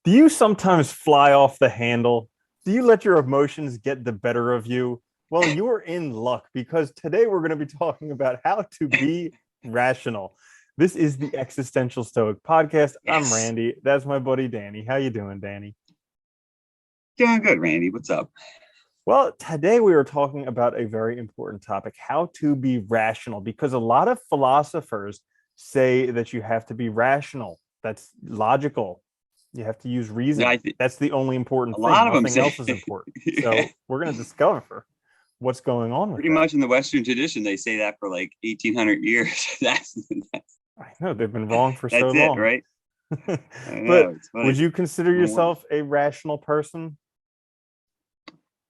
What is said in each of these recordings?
Do you sometimes fly off the handle? Do you let your emotions get the better of you? Well, you're in luck because today we're going to be talking about how to be rational. This is the Existential Stoic podcast. I'm Yes. Randy. That's my buddy Danny. How you doing, Danny? Doing good, Randy. What's up? Well, today we are talking about a very important topic, how to be rational, because a lot of philosophers say that you have to be rational. That's logical. You have to use Yeah, reason. That's the only important a thing. lot of them Nothing say, else is important. yeah, So we're going to discover what's going on with pretty that. much in the Western tradition, they say that for like 1800 years. I know they've been wrong for so That's it, long. right? I But know. It's would funny. you consider Well, yourself a rational person?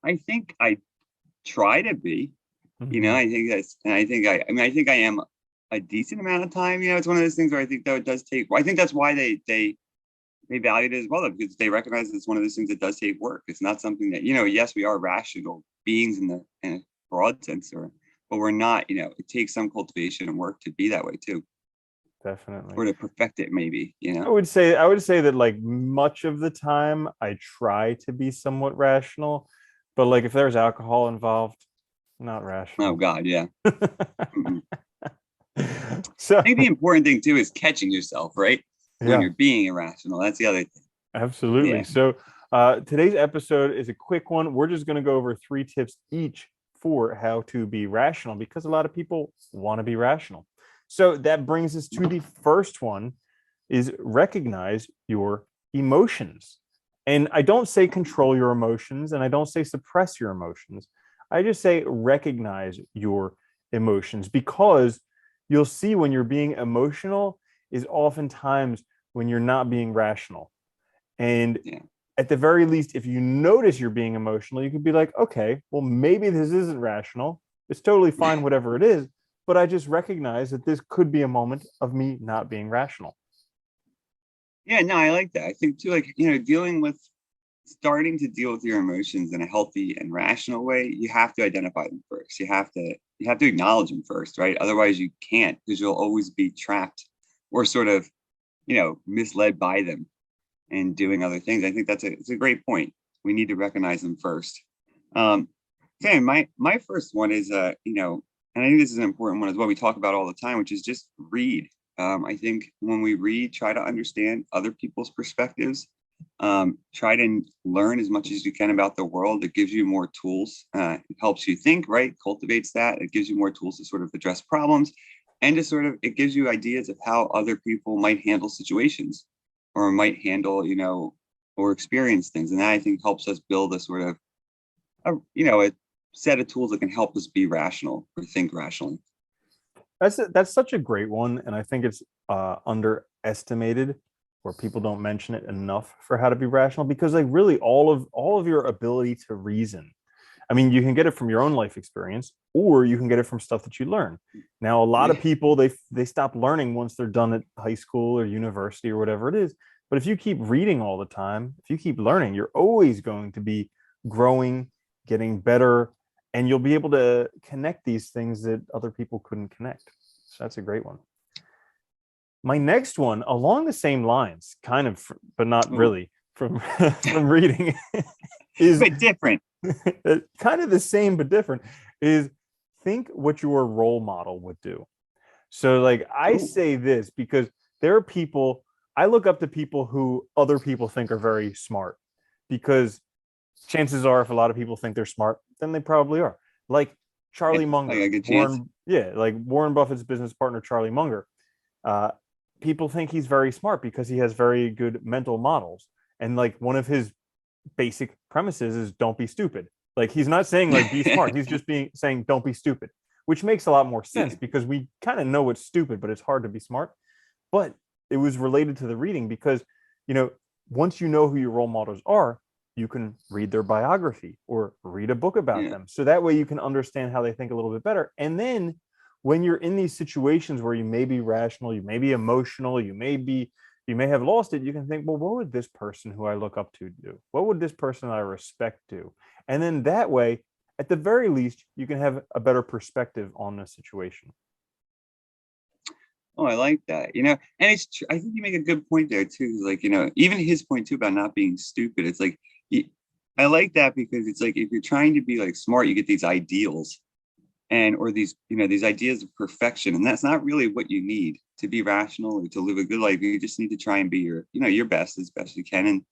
I think I try to be, Mhm. I think I am a decent amount of time. It's one of those things where I think that it does take, well, I think that's why they value it as well, because they recognize it's one of those things that does take work. It's not something that, yes, we are rational beings in a broad sense, but we're not, it takes some cultivation and work to be that way too, Definitely. or to perfect it maybe. I would say that like much of the time I try to be somewhat rational, but like if there's alcohol involved, not Oh rational. God, yeah. Mm-mm. So I think the important thing too is catching yourself, right? When yeah, you're being irrational. That's the other thing. absolutely. Yeah. So today's episode is a quick one. We're just going to go over three tips each for how to be rational because a lot of people want to be rational. So that brings us to the first one is recognize your emotions. And I don't say control your emotions and I don't say suppress your emotions. I just say recognize your emotions because you'll see when you're being emotional is oftentimes when you're not being rational. And Yeah. at the very least, if you notice you're being emotional, you could be like, okay, well, maybe this isn't rational. It's totally fine, whatever it is. But I just recognize that this could be a moment of me not being rational. Yeah, no, I like that. I think too, like, starting to deal with your emotions in a healthy and rational way, you have to identify them first. You have to acknowledge them first, right? Otherwise you can't, because you'll always be trapped or sort of, misled by them and doing other things. I think it's a great point. We need to recognize them first. Um, okay, my first one is and I think this is an important one as well. We talk about all the time, which is just read. I think when we read, try to understand other people's perspectives. Try to learn as much as you can about the world. It gives you more tools. It helps you think, right? Cultivates that. It gives you more tools to sort of address problems, and to sort of it gives you ideas of how other people might handle situations, or might handle, or experience things. And that I think helps us build a sort of a set of tools that can help us be rational or think rationally. That's such a great one, and I think it's underestimated, where people don't mention it enough for how to be rational. Because like really, all of your ability to reason. I mean, you can get it from your own life experience, or you can get it from stuff that you learn. Now, a lot Yeah, of people they stop learning once they're done at high school or university or whatever it is. But if you keep reading all the time, if you keep learning, you're always going to be growing, getting better, and you'll be able to connect these things that other people couldn't connect. So that's a great one. My next one, along the same lines, kind of, but not ooh, really, from from reading, is but different. kind of the same but different. Is think what your role model would do. So, like, I Ooh, say this because there are people I look up to people who other people think are very smart because chances are if a lot of people think they're smart, then they probably are. Like yeah, Charlie I got Munger, a good chance. like Warren Buffett's business partner, Charlie Munger. Uh, People think he's very smart because he has very good mental models. And like one of his basic premises is don't be stupid. Like he's not saying like be smart. He's just being saying don't be stupid, which makes a lot more sense Yeah, because we kind of know it's stupid, but it's hard to be smart. But it was related to the reading because, you know, once you know who your role models are, you can read their biography or read a book about yeah, them. So that way you can understand how they think a little bit better. And then when you're in these situations where you may be rational, you may be emotional, you may have lost it, you can think, well, what would this person who I look up to do? What would this person I respect do? And then that way, at the very least, you can have a better perspective on the situation. Oh, I like that. And it's true. I think you make a good point there too. Like, even his point too about not being stupid. It's like, I like that because it's like if you're trying to be like smart, you get these ideals and or these ideas of perfection, and that's not really what you need to be rational or to live a good life. You just need to try and be your best as best you can, and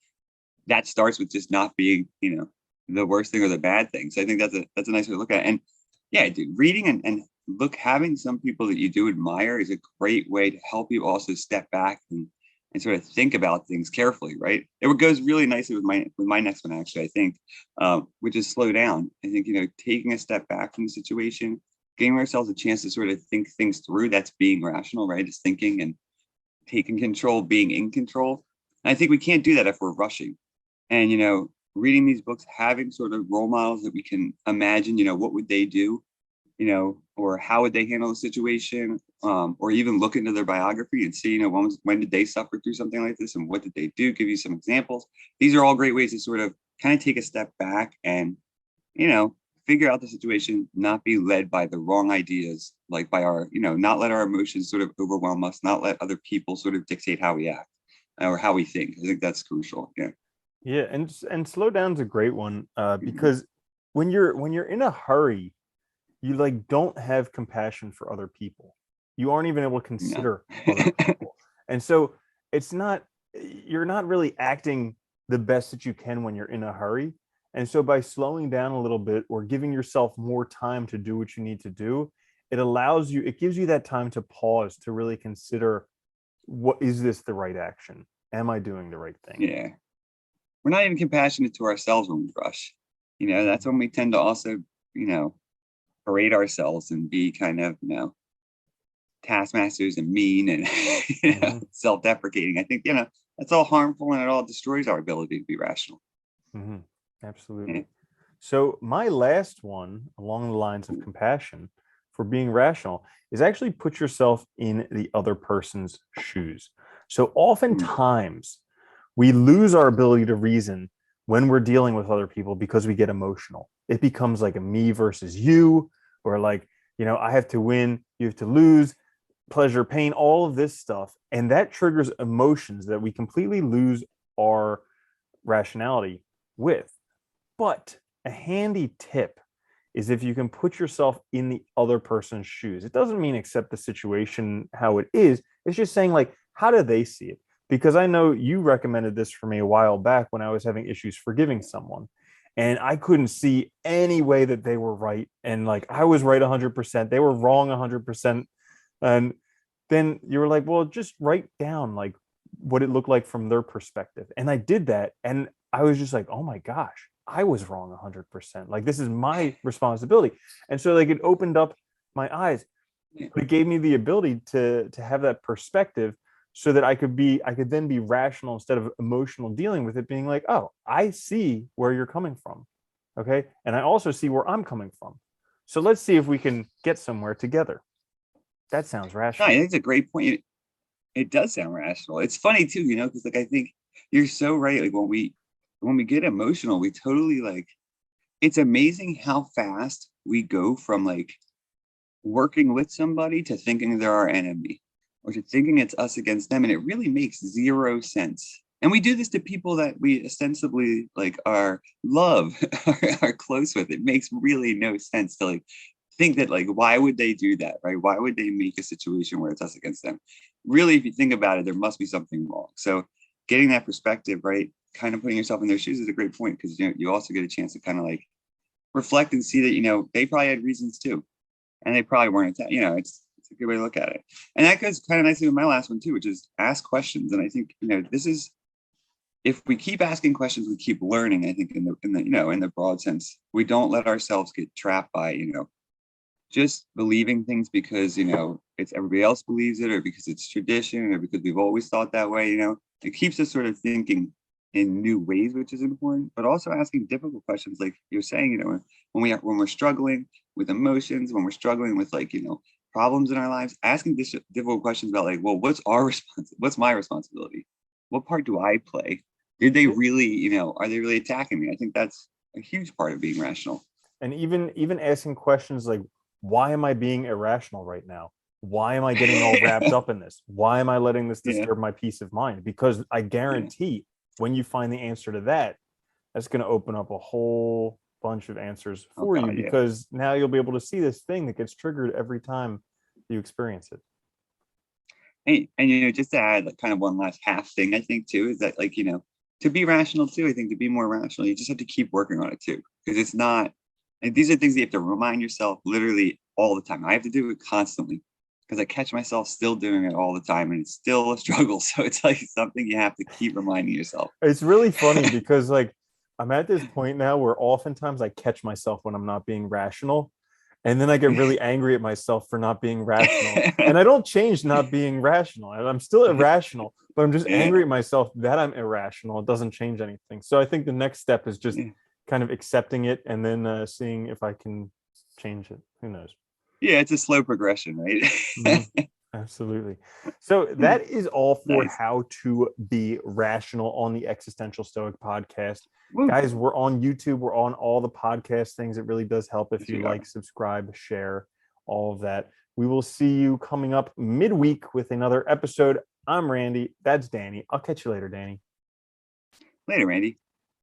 that starts with just not being the worst thing or the bad thing. So I think that's a nice way to look at it. And yeah, dude, reading and look, having some people that you do admire is a great way to help you also step back and sort of think about things carefully, right? It goes really nicely with my next one, actually, I think, which is slow down. I think, taking a step back from the situation, giving ourselves a chance to sort of think things through, that's being rational, right? It's thinking and taking control, being in control. And I think we can't do that if we're rushing. And, reading these books, having sort of role models that we can imagine, what would they do, or how would they handle the situation, or even look into their biography and see, when did they suffer through something like this and what did they do? Give you some examples. These are all great ways to sort of kind of take a step back and, figure out the situation, not be led by the wrong ideas, like by our, not let our emotions sort of overwhelm us, not let other people sort of dictate how we act or how we think. I think that's crucial. Yeah. Yeah, and slow down's a great one, because when you're in a hurry, you like don't have compassion for other people. You aren't even able to No. consider other people. And so it's not, you're not really acting the best that you can when you're in a hurry. And so by slowing down a little bit or giving yourself more time to do what you need to do, it gives you that time to pause, to really consider, what is this the right action? Am I doing the right thing? Yeah. We're not even compassionate to ourselves when we rush. That's when we tend to also, you know, berate ourselves and be kind of, taskmasters and mean and Mhm. self-deprecating. I think, that's all harmful and it all destroys our ability to be rational. Hmm. Yeah. Absolutely. So my last one, along the lines of compassion for being rational, is actually put yourself in the other person's shoes. So Mm. oftentimes we lose our ability to reason when we're dealing with other people because we get emotional. It becomes like a me versus you, or like, I have to win, you have to lose, pleasure, pain, all of this stuff. And that triggers emotions that we completely lose our rationality with. But a handy tip is if you can put yourself in the other person's shoes. It doesn't mean accept the situation how it is. It's just saying, like, how do they see it? Because I know you recommended this for me a while back when I was having issues forgiving someone. And I couldn't see any way that they were right. And like I was right 100%, they were wrong 100%. And then you were like, well, just write down like what it looked like from their perspective. And I did that. And I was just like, oh my gosh, I was wrong 100%. Like this is my responsibility. And so like it opened up my eyes. Yeah. But it gave me the ability to have that perspective so that I could then be rational instead of emotional, dealing with it, being like, oh, I see where you're coming from. Okay. And I also see where I'm coming from. So let's see if we can get somewhere together. That sounds No, I rational. think it's a great point. It does sound rational. It's funny too, because like I think you're so right. Like when we get emotional, we totally like it's amazing how fast we go from like working with somebody to thinking they're our enemy or to thinking it's us against them. And it really makes zero sense. And we do this to people that we ostensibly like are love, are close with. It makes really no sense to like think that like why would they do that, right? Why would they make a situation where it's us against them? Really, if you think about it, there must be something wrong. So getting that perspective, right, kind of putting yourself in their shoes is a great point because you also get a chance to kind of like reflect and see that they probably had reasons too, and they probably weren't. It's a good way to look at it. And that goes kind of nicely with my last one too, which is ask questions. And I think this is if we keep asking questions, we keep learning. I think in the broad sense, we don't let ourselves get trapped by just believing things because it's everybody else believes it or because it's tradition or because we've always thought that way. It keeps us sort of thinking in new ways, which is important, but also asking difficult questions like you're saying. When we're struggling with emotions, when we're struggling with like problems in our lives, asking difficult questions about like, well, what's my responsibility, what part do I play, did they really are they really attacking me? I think that's a huge part of being rational. And even asking questions like, why am I being irrational right now? why am I getting all wrapped up in this? Why am I letting this Yeah. disturb my peace of mind? Because I guarantee when you find the answer to that, that's going to open up a whole bunch of answers Oh for you, God, yeah. because now you'll be able to see this thing that gets triggered every time you experience it. And just to add like kind of one last half thing, I think too, is that like, to be rational too, I think to be more rational, you just have to keep working on it too. Because it's not, and these are things that you have to remind yourself literally all the time. I have to do it constantly because I catch myself still doing it all the time and it's still a struggle. So it's like something you have to keep reminding yourself. It's really funny because like I'm at this point now where oftentimes I catch myself when I'm not being rational. And then I get really angry at myself for not being rational. And I don't change not being rational. I'm still irrational, but I'm just Yeah, angry at myself that I'm irrational. It doesn't change anything. So I think the next step is just yeah. kind of accepting it and then seeing if I can change it. Who knows? Yeah, it's a slow progression, right? Mhm. Absolutely. So that is all for Nice. how to be rational on the Existential Stoic podcast. Woo. Guys, we're on YouTube. We're on all the podcast things. It really does help if Yes, you we are. like, subscribe, share, all of that. We will see you coming up midweek with another episode. I'm Randy. That's Danny. I'll catch you later, Danny. Later, Randy.